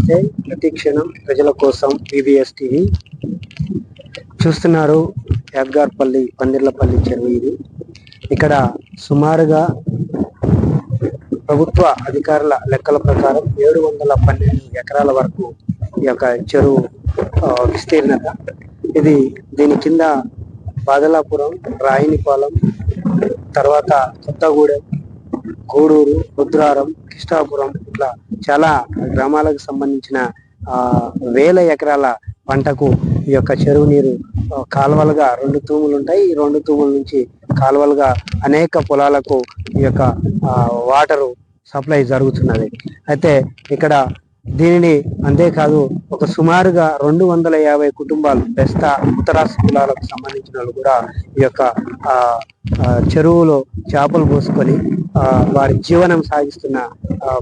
నమస్తే. ప్రతి క్షణం ప్రజల కోసం PBS టీవీ చూస్తున్నారు. యాద్గార్పల్లి పందిర్లపల్లి చెరువు ఇది. ఇక్కడ సుమారుగా ప్రభుత్వ అధికారుల లెక్కల ప్రకారం 712 ఎకరాల వరకు ఈ యొక్క చెరువు విస్తీర్ణత. దీని కింద బాదలాపురం, రాయినిపాలెం, తర్వాత కొత్తగూడెం, గూడూరు, రుద్రారం, కృష్ణాపురం ఇట్లా చాలా గ్రామాలకు సంబంధించిన వేల ఎకరాల పంటకు ఈ యొక్క చెరువు నీరు కాలువలుగా 2 తూములు ఉంటాయి. ఈ 2 తూముల నుంచి కాలువలుగా అనేక పొలాలకు ఈ యొక్క వాటరు సప్లై జరుగుతున్నది. అయితే ఇక్కడ దీనిని అంతేకాదు ఒక సుమారుగా 250 కుటుంబాలు బెస్తా ఉత్తరాసి కులాలకు సంబంధించిన వాళ్ళు కూడా ఈ యొక్క చెరువులో చేపలు పోసుకొని వారి జీవనం సాగిస్తున్న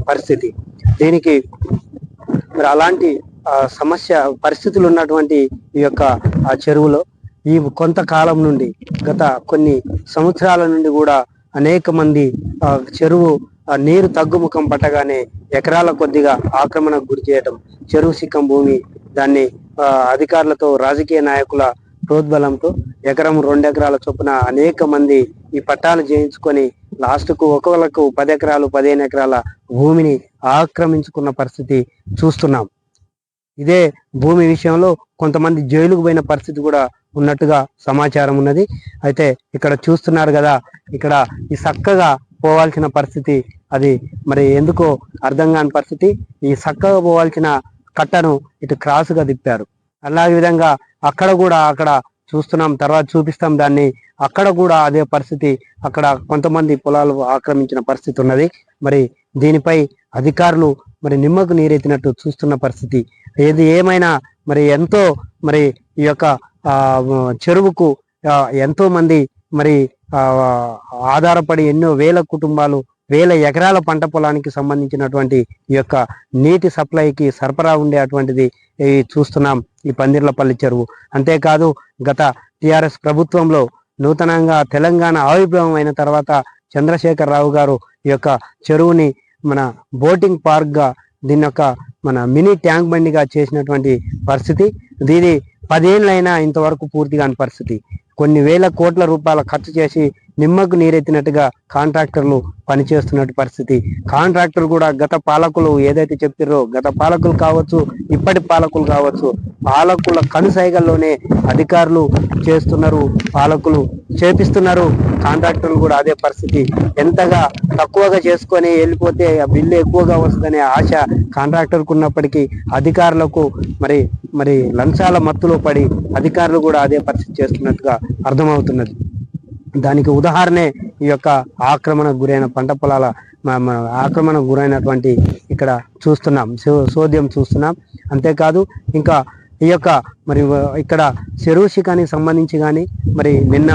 పరిస్థితి. దీనికి మరి అలాంటి పరిస్థితులు ఉన్నటువంటి ఈ యొక్క చెరువులో ఈ కొంతకాలం నుండి గత కొన్ని సంవత్సరాల నుండి కూడా అనేక మంది చెరువు నీరు తగ్గుముఖం పట్టగానే ఎకరాల కొద్దిగా ఆక్రమణకు గురి చేయటం, చెరువు సిక్కం భూమి దాన్ని అధికారులతో రాజకీయ నాయకుల ప్రోద్బలంతో ఎకరం 2 ఎకరాల చొప్పున అనేక మంది ఈ పట్టాలు చేయించుకొని లాస్ట్కు ఒకళ్ళకు 10 ఎకరాలు 15 ఎకరాల భూమిని ఆక్రమించుకున్న పరిస్థితి చూస్తున్నాం. ఇదే భూమి విషయంలో కొంతమంది జైలుకు పోయిన పరిస్థితి కూడా ఉన్నట్టుగా సమాచారం ఉన్నది. అయితే ఇక్కడ చూస్తున్నారు కదా, ఇక్కడ ఈ చక్కగా పోవాల్సిన పరిస్థితి అది మరి ఎందుకో అర్థం కాని పరిస్థితి. ఈ చక్కగా పోవాల్సిన కట్టను ఇటు క్రాస్గా తిప్పారు. అలాగే విధంగా అక్కడ చూస్తున్నాం, తర్వాత చూపిస్తాం దాన్ని. అక్కడ కూడా అదే పరిస్థితి, అక్కడ కొంతమంది పొలాలు ఆక్రమించిన పరిస్థితి ఉన్నది. మరి దీనిపై అధికారులు మరి నిమ్మకు నీరెత్తినట్టు చూస్తున్న పరిస్థితి. ఏది ఏమైనా మరి ఎంతో మరి ఈ యొక్క చెరువుకు ఎంతో మంది మరి ఆధారపడి ఎన్నో వేల కుటుంబాలు, వేల ఎకరాల పంట పొలానికి సంబంధించినటువంటి ఈ యొక్క నీటి సప్లైకి సరఫరా ఉండే అటువంటిది చూస్తున్నాం ఈ పందిర్లపల్లి చెరువు. అంతేకాదు గత TRS ప్రభుత్వంలో నూతనంగా తెలంగాణ ఆవిర్భావం అయిన తర్వాత చంద్రశేఖరరావు గారు ఈ యొక్క చెరువుని మన బోటింగ్ పార్క్ గా, దీని యొక్క మన మినీ ట్యాంక్ బండిగా చేసినటువంటి పరిస్థితి. దీని 10 ఏళ్ళైనా ఇంతవరకు పూర్తి కాని పరిస్థితి. కొన్ని వేల కోట్ల రూపాయల ఖర్చు చేసి నిమ్మకు నీరెత్తినట్టుగా కాంట్రాక్టర్లు పనిచేస్తున్నట్టు పరిస్థితి. కాంట్రాక్టర్ కూడా గత పాలకులు ఏదైతే చెప్తారో, గత పాలకులు కావచ్చు, ఇప్పటి పాలకులు కావచ్చు, పాలకుల కనుసైగల్లోనే అధికారులు చేస్తున్నారు, పాలకులు చేపిస్తున్నారు. కాంట్రాక్టర్లు కూడా అదే పరిస్థితి. ఎంతగా తక్కువగా చేసుకొని వెళ్ళిపోతే ఆ బిల్లు ఎక్కువగా వస్తుందనే ఆశ కాంట్రాక్టర్కు ఉన్నప్పటికీ అధికారులకు మరి లంచాల మత్తులో పడి అధికారులు కూడా అదే పరిస్థితి చేస్తున్నట్టుగా అర్థమవుతున్నది. దానికి ఉదాహరణే ఈ యొక్క ఆక్రమణకు గురైన పంట పొలాల ఆక్రమణకు గురైనటువంటి ఇక్కడ చూస్తున్నాం, సోద్యం చూస్తున్నాం. అంతేకాదు ఇంకా ఈ యొక్క మరి ఇక్కడ చెరువు శిఖానికి సంబంధించి కానీ మరి నిన్న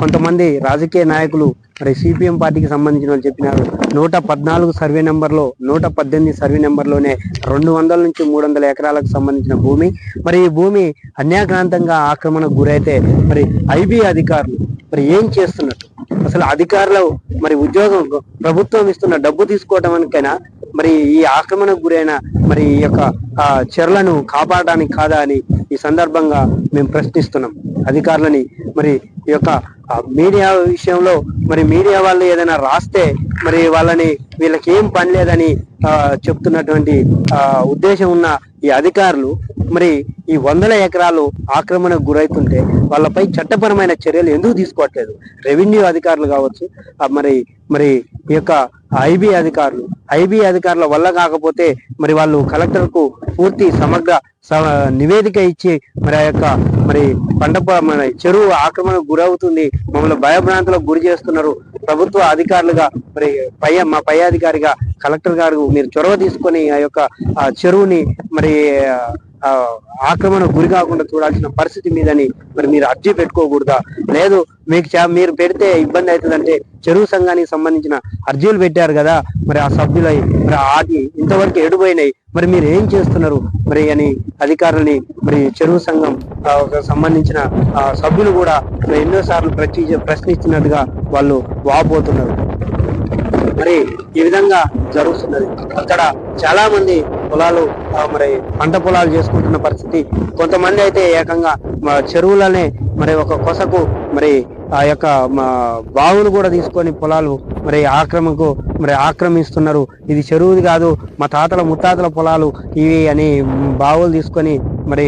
కొంతమంది రాజకీయ నాయకులు మరి CPM పార్టీకి సంబంధించిన వాళ్ళు చెప్పినారు, 114 సర్వే నెంబర్లో 118 సర్వే నెంబర్లోనే 200 నుంచి 300 ఎకరాలకు సంబంధించిన భూమి. మరి ఈ భూమి అన్యాక్రాంతంగా ఆక్రమణకు గురైతే మరి IB అధికారులు మరి ఏం చేస్తున్నట్టు? అసలు అధికారులు మరి ఉద్యోగం ప్రభుత్వం ఇస్తున్న డబ్బు తీసుకోవడానికైనా మరి ఈ ఆక్రమణకు గురైన మరి ఈ యొక్క చెర్లను కాపాడడానికి కాదా అని ఈ సందర్భంగా మేము ప్రశ్నిస్తున్నాం అధికారులని. మరి ఈ యొక్క మీడియా విషయంలో మరి మీడియా వాళ్ళు ఏదైనా రాస్తే మరి వీళ్ళకి ఏం పని లేదని చెప్తున్నటువంటి ఉద్దేశం ఉన్న ఈ అధికారులు మరి ఈ 100 ఎకరాలు ఆక్రమణకు గురైతుంటే వాళ్ళపై చట్టపరమైన చర్యలు ఎందుకు తీసుకోవట్లేదు? రెవెన్యూ అధికారులు కావచ్చు, మరి ఈ యొక్క IB అధికారుల వల్ల కాకపోతే మరి వాళ్ళు కలెక్టర్కు పూర్తి సమగ్ర నివేదిక ఇచ్చి మరి ఆ యొక్క మన చెరువు ఆక్రమణకు గురవుతుంది, మమ్మల్ని భయభ్రాంతులకు గురి చేస్తున్నారు, ప్రభుత్వ అధికారులుగా మరి మా పై అధికారిగా కలెక్టర్ గారు మీరు చొరవ తీసుకొని ఆ యొక్క చెరువుని మరి ఆక్రమణ గురి కాకుండా చూడాల్సిన పరిస్థితి మీదని మరి మీరు అర్జీ పెట్టుకోకూడదా? లేదు మీరు పెడితే ఇబ్బంది అవుతుందంటే చెరువు సంఘానికి సంబంధించిన అర్జీలు పెట్టారు కదా, మరి ఆ సభ్యులై మరి ఇంతవరకు ఎడిపోయినాయి, మరి మీరు ఏం చేస్తున్నారు మరి అని అధికారులని మరి చెరువు సంఘం సంబంధించిన సభ్యులు కూడా ఎన్నోసార్లు ప్రశ్నిస్తున్నట్టుగా వాళ్ళు వాపోతున్నారు. మరి ఈ విధంగా జరుగుతున్నది. అక్కడ చాలా మంది పొలాలు మరి పంట పొలాలు చేసుకుంటున్న పరిస్థితి. కొంతమంది అయితే ఏకంగా చెరువులనే మరి ఒక కొసకు మరి ఆ యొక్క బావులు కూడా తీసుకొని పొలాలు మరి ఆక్రమిస్తున్నారు. ఇది చెరువుది కాదు, మా తాతల ముత్తాతల పొలాలు ఇవి అని బావులు తీసుకొని మరి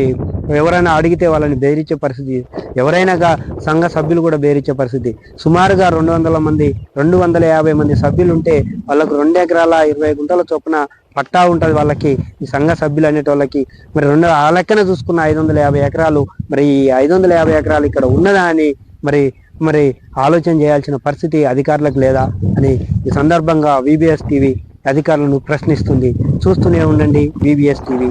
ఎవరైనా అడిగితే వాళ్ళని బెదిరించే పరిస్థితి, ఎవరైనా సంఘ సభ్యులు కూడా బెదిరించే పరిస్థితి. సుమారుగా 250 మంది సభ్యులు ఉంటే వాళ్ళకు 2 ఎకరాల 20 గుంటల చొప్పున పట్టా ఉంటుంది వాళ్ళకి, ఈ సంఘ సభ్యులు అనేటోళ్ళకి. మరి ఆ లెక్కన చూసుకున్న 550 ఎకరాలు, మరి ఈ 550 ఎకరాలు ఇక్కడ ఉన్నదా అని మరి ఆలోచన చేయాల్సిన పరిస్థితి అధికారులకు లేదా అని ఈ సందర్భంగా VBS టీవీ అధికారులను ప్రశ్నిస్తుంది. చూస్తూనే ఉండండి VBS టీవీ.